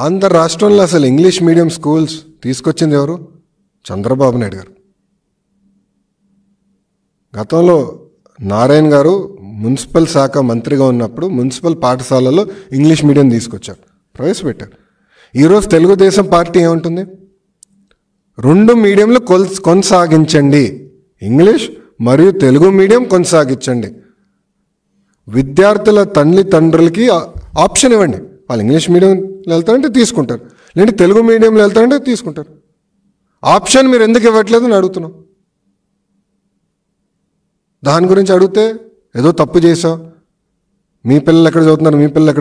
ఆంధ్ర రాష్ట్రంలో అసలు English medium schools తీసుకొచ్చింది ఎవరు? చంద్రబాబు నాయుడు గారు. గతంలో నారాయణ గారు మున్సిపల్ శాఖ మంత్రిగా ఉన్నప్పుడు మున్సిపల్ పాఠశాలలో ఇంగ్లీష్ మీడియం తీసుకొచ్చారు, ప్రవేశపెట్టారు. ఈరోజు తెలుగుదేశం పార్టీ ఏమంటుంది? 2 మీడియంలు కొనసాగించండి, ఇంగ్లీష్ మరియు తెలుగు మీడియం కొనసాగించండి. విద్యార్థుల తండ్రులకి ఆప్షన్ ఇవ్వండి. వాళ్ళు ఇంగ్లీష్ మీడియంలో వెళ్తారంటే తీసుకుంటారు, లేదంటే తెలుగు మీడియంలో వెళ్తారంటే తీసుకుంటారు. ఆప్షన్ మీరు ఎందుకు ఇవ్వట్లేదు అని అడుగుతున్నాం. దాని గురించి అడిగితే ఏదో తప్పు చేసావు, మీ పిల్లలు ఎక్కడ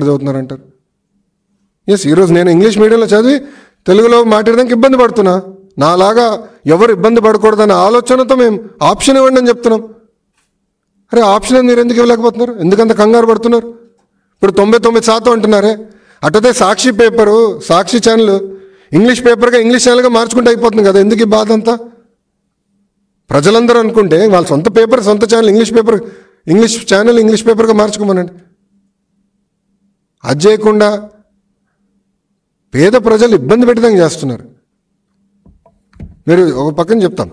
చదువుతున్నారు అంటారు. ఎస్, ఈరోజు నేను ఇంగ్లీష్ మీడియంలో చదివి తెలుగులో మాట్లాడడానికి ఇబ్బంది పడుతున్నా. నాలాగా ఎవరు ఇబ్బంది పడకూడదన్న ఆలోచనతో మేము ఆప్షన్ ఇవ్వండి అని చెప్తున్నాం. అరే, ఆప్షన్ మీరు ఎందుకు ఇవ్వలేకపోతున్నారు? ఎందుకంత కంగారు పడుతున్నారు? ఇప్పుడు 99% అంటున్నారే. అటదే సాక్షి పేపరు, సాక్షి ఛానల్ ఇంగ్లీష్ పేపర్గా ఇంగ్లీష్ ఛానల్గా మార్చుకుంటే అయిపోతుంది కదా. ఎందుకు ఈ బాధ అంతా? ప్రజలందరూ అనుకుంటే వాళ్ళ సొంత పేపర్, సొంత ఛానల్ ఇంగ్లీష్ ఛానల్ ఇంగ్లీష్ పేపర్గా మార్చుకోమనండి. అది చేయకుండా పేద ప్రజలు ఇబ్బంది పెట్టడం చేస్తున్నారు. మీరు ఒక పక్కన చెప్తాం,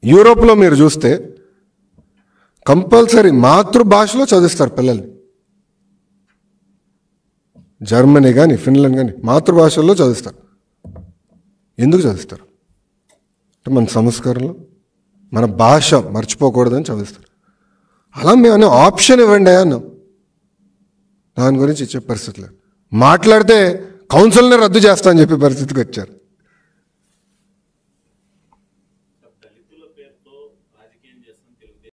యూరోప్లో మీరు చూస్తే కంపల్సరీ మాతృభాషలో చదివిస్తారు పిల్లల్ని. జర్మనీ కానీ ఫిన్లాండ్ కానీ మాతృభాషల్లో చదివిస్తారు. ఎందుకు చదివిస్తారు అంటే మన సంస్కారంలో మన భాష మర్చిపోకూడదని చదివిస్తారు. అలా మేము ఆప్షన్ ఇవ్వండి అన్నాం. దాని గురించి ఇచ్చే పరిస్థితి లేదు. మాట్లాడితే కౌన్సిల్ని రద్దు చేస్తా అని చెప్పే పరిస్థితికి వచ్చారు.